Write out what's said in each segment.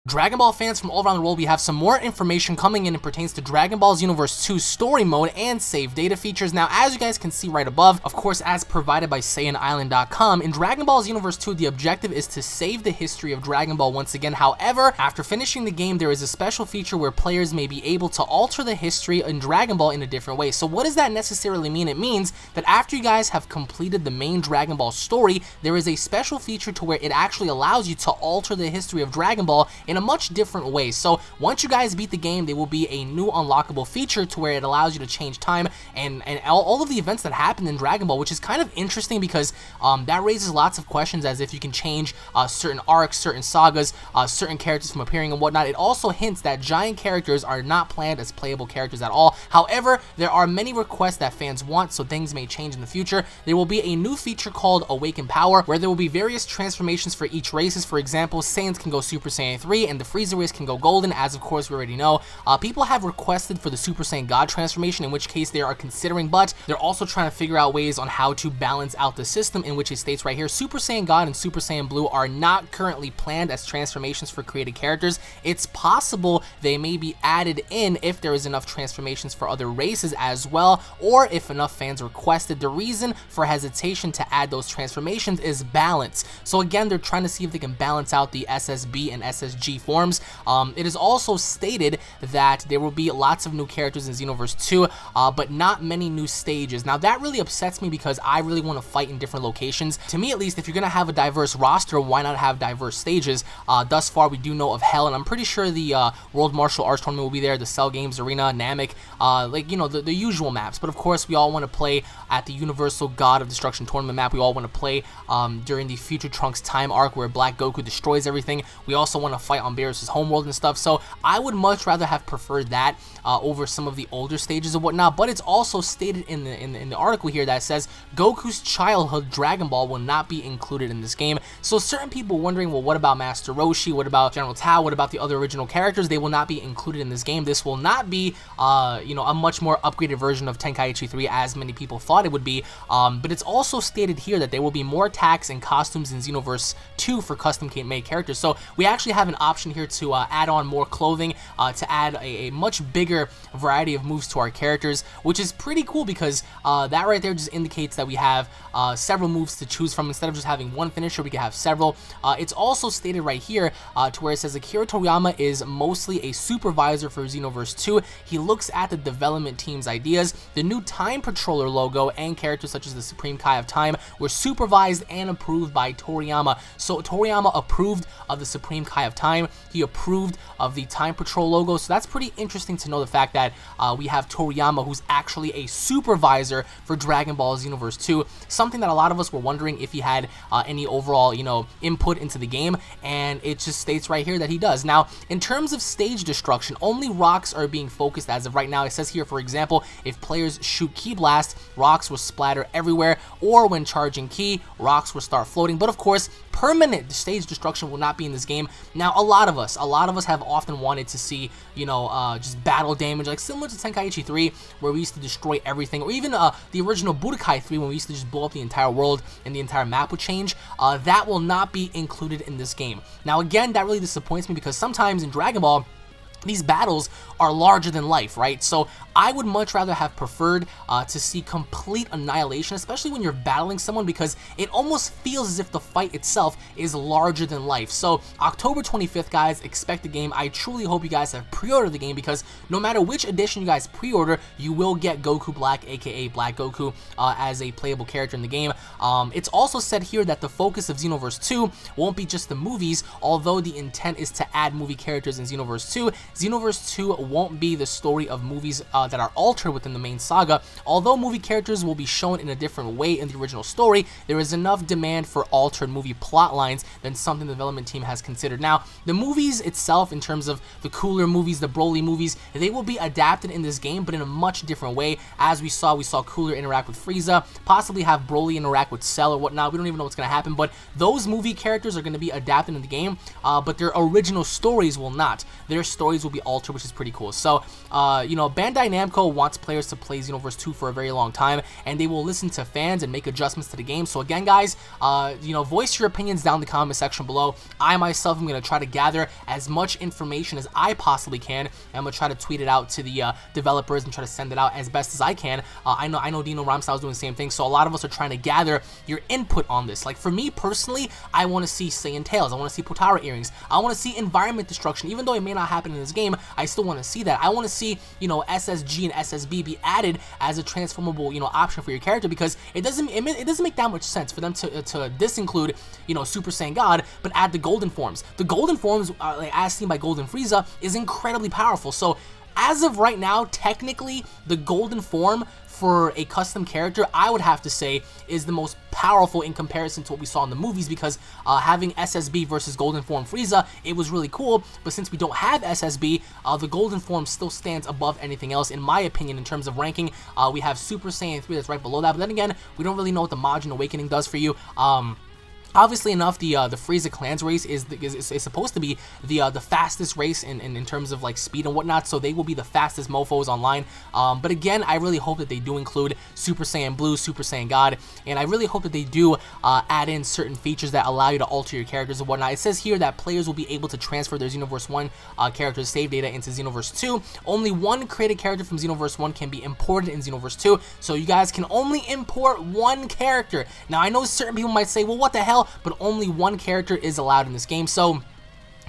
Dragon Ball fans from all around the world, we have some more information coming in. It pertains to Dragon Ball Xenoverse 2 story mode and save data features. Now, as you guys can see right above, of course, as provided by SaiyanIsland.com, in Dragon Ball Xenoverse 2, the objective is to save the history of Dragon Ball once again. However, after finishing the game, there is a special feature where players may be able to alter the history in Dragon Ball in a different way. So what does that necessarily mean? It means that after you guys have completed the main Dragon Ball story, there is a special feature to where it actually allows you to alter the history of Dragon Ball in a much different way. So once you guys beat the game, there will be a new unlockable feature to where it allows you to change time and all of the events that happened in Dragon Ball, which is kind of interesting because that raises lots of questions, as if you can change certain arcs, certain sagas, certain characters from appearing and whatnot. It also hints that giant characters are not planned as playable characters at all. However, there are many requests that fans want, so things may change in the future. There will be a new feature called Awaken Power, where there will be various transformations for each races. For example, Saiyans can go Super Saiyan 3 and the Frieza race can go Golden, as of course we already know. People have requested for the Super Saiyan God transformation, in which case they are considering, but they're also trying to figure out ways on how to balance out the system, in which it states right here, Super Saiyan God and Super Saiyan Blue are not currently planned as transformations for created characters. It's possible they may be added in if there is enough transformations for other races as well, or if enough fans requested. The reason for hesitation to add those transformations is balance. So again, they're trying to see if they can balance out the SSB and SSG forms. It is also stated that there will be lots of new characters in Xenoverse 2, but not many new stages. Now that really upsets me because I really want to fight in different locations. To me at least, if you're going to have a diverse roster, why not have diverse stages? Thus far we do know of Hell, and I'm pretty sure the World Martial Arts Tournament will be there, the Cell Games Arena, Namek, like, you know, the usual maps. But of course we all want to play at the Universal God of Destruction Tournament map. We all want to play during the Future Trunks time arc where Black Goku destroys everything. We also want to fight on Beerus' homeworld and stuff, so I would much rather have preferred that over some of the older stages and whatnot. But it's also stated in the article here that says Goku's childhood Dragon Ball will not be included in this game. So certain people wondering, well, what about Master Roshi, what about General Tao, what about the other original characters? They will not be included in this game. This will not be you know, a much more upgraded version of Tenkaichi 3 as many people thought it would be. But it's also stated here that there will be more attacks and costumes in Xenoverse 2 for custom made characters. So we actually have an option here to add on more clothing, to add a much bigger variety of moves to our characters, which is pretty cool because that right there just indicates that we have several moves to choose from. Instead of just having one finisher, we can have several. It's also stated right here to where it says Akira Toriyama is mostly a supervisor for Xenoverse 2. He looks at the development team's ideas. The new Time Patroller logo and characters such as the Supreme Kai of Time were supervised and approved by Toriyama. So Toriyama approved of the Supreme Kai of Time. He approved of the Time Patrol logo. So that's pretty interesting to know, the fact that we have Toriyama, who's actually a supervisor for Dragon Ball Xenoverse 2. Something that a lot of us were wondering if he had any overall, you know, input into the game, and it just states right here that he does. Now, in terms of stage destruction, only rocks are being focused as of right now. It says here, for example, if players shoot Ki Blast, rocks will splatter everywhere, or when charging Ki, rocks will start floating. But of course, permanent stage destruction will not be in this game. Now, a lot of us have often wanted to see, you know, just battle damage, like similar to Tenkaichi 3, where we used to destroy everything, or even the original Budokai 3, when we used to just blow up the entire world and the entire map would change. That will not be included in this game. Now, again, that really disappoints me because sometimes in Dragon Ball, these battles are larger than life, right? So I would much rather have preferred to see complete annihilation, especially when you're battling someone, because it almost feels as if the fight itself is larger than life. So October 25th, guys, expect the game. I truly hope you guys have pre-ordered the game, because no matter which edition you guys pre-order, you will get Goku Black, aka Black Goku, as a playable character in the game. It's also said here that the focus of Xenoverse 2 won't be just the movies, although the intent is to add movie characters in Xenoverse 2. Xenoverse 2 won't be the story of movies that are altered within the main saga. Although movie characters will be shown in a different way in the original story, there is enough demand for altered movie plot lines than something the development team has considered. Now, the movies itself, in terms of the Cooler movies, the Broly movies, they will be adapted in this game, but in a much different way. As we saw Cooler interact with Frieza, possibly have Broly interact with Cell or whatnot. We don't even know what's going to happen, but those movie characters are going to be adapted in the game, but their original stories will not. Their stories will will be altered, which is pretty cool. So, you know, Bandai Namco wants players to play Xenoverse 2 for a very long time, and they will listen to fans and make adjustments to the game. So again, guys, you know, voice your opinions down in the comment section below. I myself am going to try to gather as much information as I possibly can. I'm going to try to tweet it out to the developers and try to send it out as best as I can. I know Dino Rhymestyles is doing the same thing, so a lot of us are trying to gather your input on this. Like, for me personally, I want to see Saiyan tails, I want to see Potara earrings, I want to see environment destruction. Even though it may not happen in this game, I still want to see that. I want to see, you know, SSG and SSB be added as a transformable, you know, option for your character, because it doesn't make that much sense for them to disinclude, you know, Super Saiyan God, but add the golden forms. The golden forms, like, as seen by Golden Frieza, is incredibly powerful. So as of right now, technically, the golden form for a custom character, I would have to say, is the most powerful in comparison to what we saw in the movies, because having SSB versus Golden Form Frieza, it was really cool, but since we don't have SSB, the Golden Form still stands above anything else, in my opinion, in terms of ranking. We have Super Saiyan 3 that's right below that, but then again, we don't really know what the Majin Awakening does for you. Obviously enough, the Frieza Clans race is supposed to be the fastest race in terms of like speed and whatnot, so they will be the fastest mofos online. But again, I really hope that they do include Super Saiyan Blue, Super Saiyan God, and I really hope that they do add in certain features that allow you to alter your characters and whatnot. It says here that players will be able to transfer their Xenoverse 1 character's save data into Xenoverse 2. Only one created character from Xenoverse 1 can be imported in Xenoverse 2, so you guys can only import one character. Now, I know certain people might say, well, what the hell? But only one character is allowed in this game, so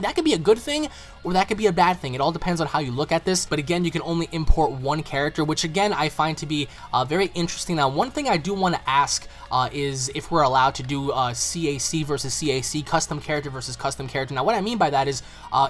that could be a good thing, or that could be a bad thing. It all depends on how you look at this. But again, you can only import one character, which again, I find to be very interesting. Now, one thing I do want to ask is if we're allowed to do CAC versus CAC, custom character versus custom character. Now, what I mean by that is,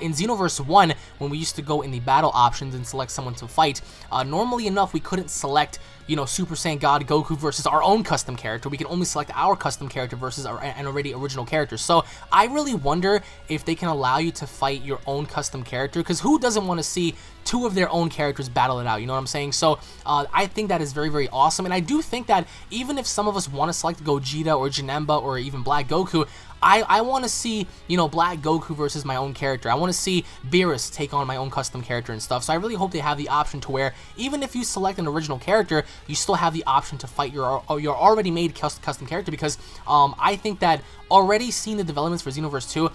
in Xenoverse 1, when we used to go in the battle options and select someone to fight, normally enough, we couldn't select, you know, Super Saiyan God Goku versus our own custom character. We can only select our custom character versus an already original character. So I really wonder if they can allow you to fight your own custom character, because who doesn't want to see two of their own characters battle it out, you know what I'm saying? So I think that is very, very awesome, and I do think that even if some of us want to select Gogeta or Janemba or even Black Goku, I want to see, you know, Black Goku versus my own character. I want to see Beerus take on my own custom character and stuff. So I really hope they have the option to where even if you select an original character, you still have the option to fight your already made custom character, because I think that already seeing the developments for Xenoverse 2,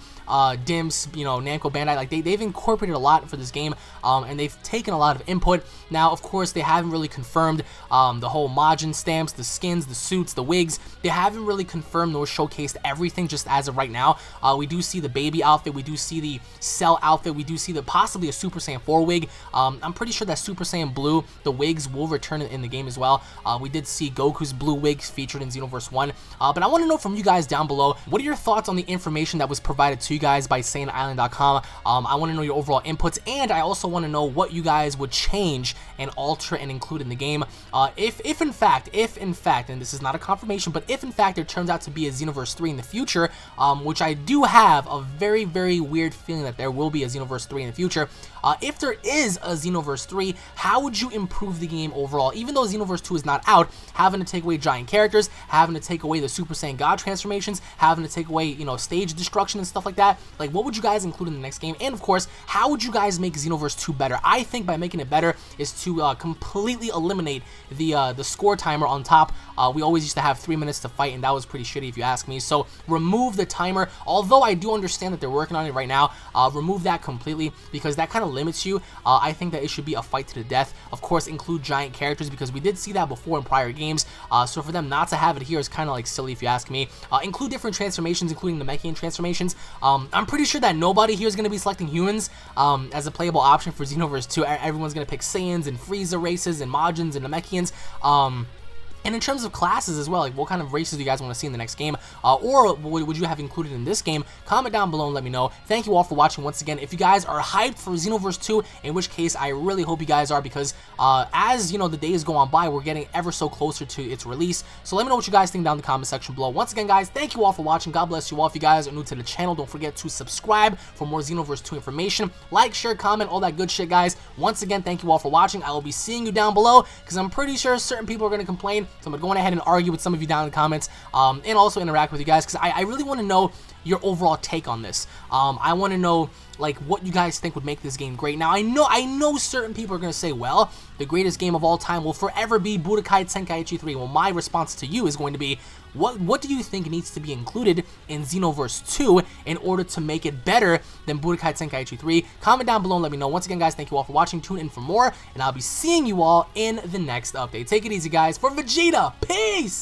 Dims, you know, Namco Bandai, like they've incorporated a lot for this game, and they've taken a lot of input. Now, of course, they haven't really confirmed the whole Majin stamps, the skins, the suits, the wigs. They haven't really confirmed nor showcased everything just as of right now. We do see the baby outfit, we do see the Cell outfit, we do see possibly a Super Saiyan 4 wig. I'm pretty sure that Super Saiyan Blue, the wigs will return in the game as well. We did see Goku's blue wigs featured in Xenoverse 1. But I want to know from you guys down below, what are your thoughts on the information that was provided to you guys by SaiyanIsland.com? I want to know your overall inputs, and I also want to know what you guys would change and alter and include in the game. If in fact, and this is not a confirmation, but if in fact there turns out to be a Xenoverse 3 in the future, which I do have a very, very weird feeling that there will be a Xenoverse 3 in the future. If there is a Xenoverse 3, how would you improve the game overall? Even though Xenoverse 2 is not out, having to take away giant characters, having to take away the Super Saiyan God transformations, having to take away, you know, stage destruction and stuff like that, like what would you guys include in the next game? And of course, how would you guys make Xenoverse 2 better? I think by making it better is to completely eliminate the score timer on top. We always used to have 3 minutes to fight, and that was pretty shitty if you ask me. So remove the timer. Although I do understand that they're working on it right now, remove that completely, because that kind of limits you. I think that it should be a fight to the death. Of course, include giant characters, because we did see that before in prior games. So for them not to have it here is kind of like silly if you ask me. Include different transformations, including the Mechian transformations. I'm pretty sure that nobody here is going to be selecting humans as a playable option for Xenoverse 2. Everyone's going to pick Saiyans and Frieza races and Majins and Namekians. And in terms of classes as well, like what kind of races do you guys want to see in the next game? Or would you have included in this game? Comment down below and let me know. Thank you all for watching once again. If you guys are hyped for Xenoverse 2, in which case I really hope you guys are, because as you know, the days go on by, we're getting ever so closer to its release. So let me know what you guys think down in the comment section below. Once again, guys, thank you all for watching. God bless you all. If you guys are new to the channel, don't forget to subscribe for more Xenoverse 2 information. Like, share, comment, all that good shit, guys. Once again, thank you all for watching. I will be seeing you down below, because I'm pretty sure certain people are going to complain. So I'm going to go ahead and argue with some of you down in the comments, and also interact with you guys, because I really want to know your overall take on this. I want to know like what you guys think would make this game great. Now I know certain people are gonna say, well, the greatest game of all time will forever be Budokai Tenkaichi 3. Well, my response to you is going to be, what do you think needs to be included in Xenoverse 2 in order to make it better than Budokai Tenkaichi 3? Comment down below and let me know. Once again, guys, thank you all for watching. Tune in for more, and I'll be seeing you all in the next update. Take it easy, guys. For Vegeta, peace!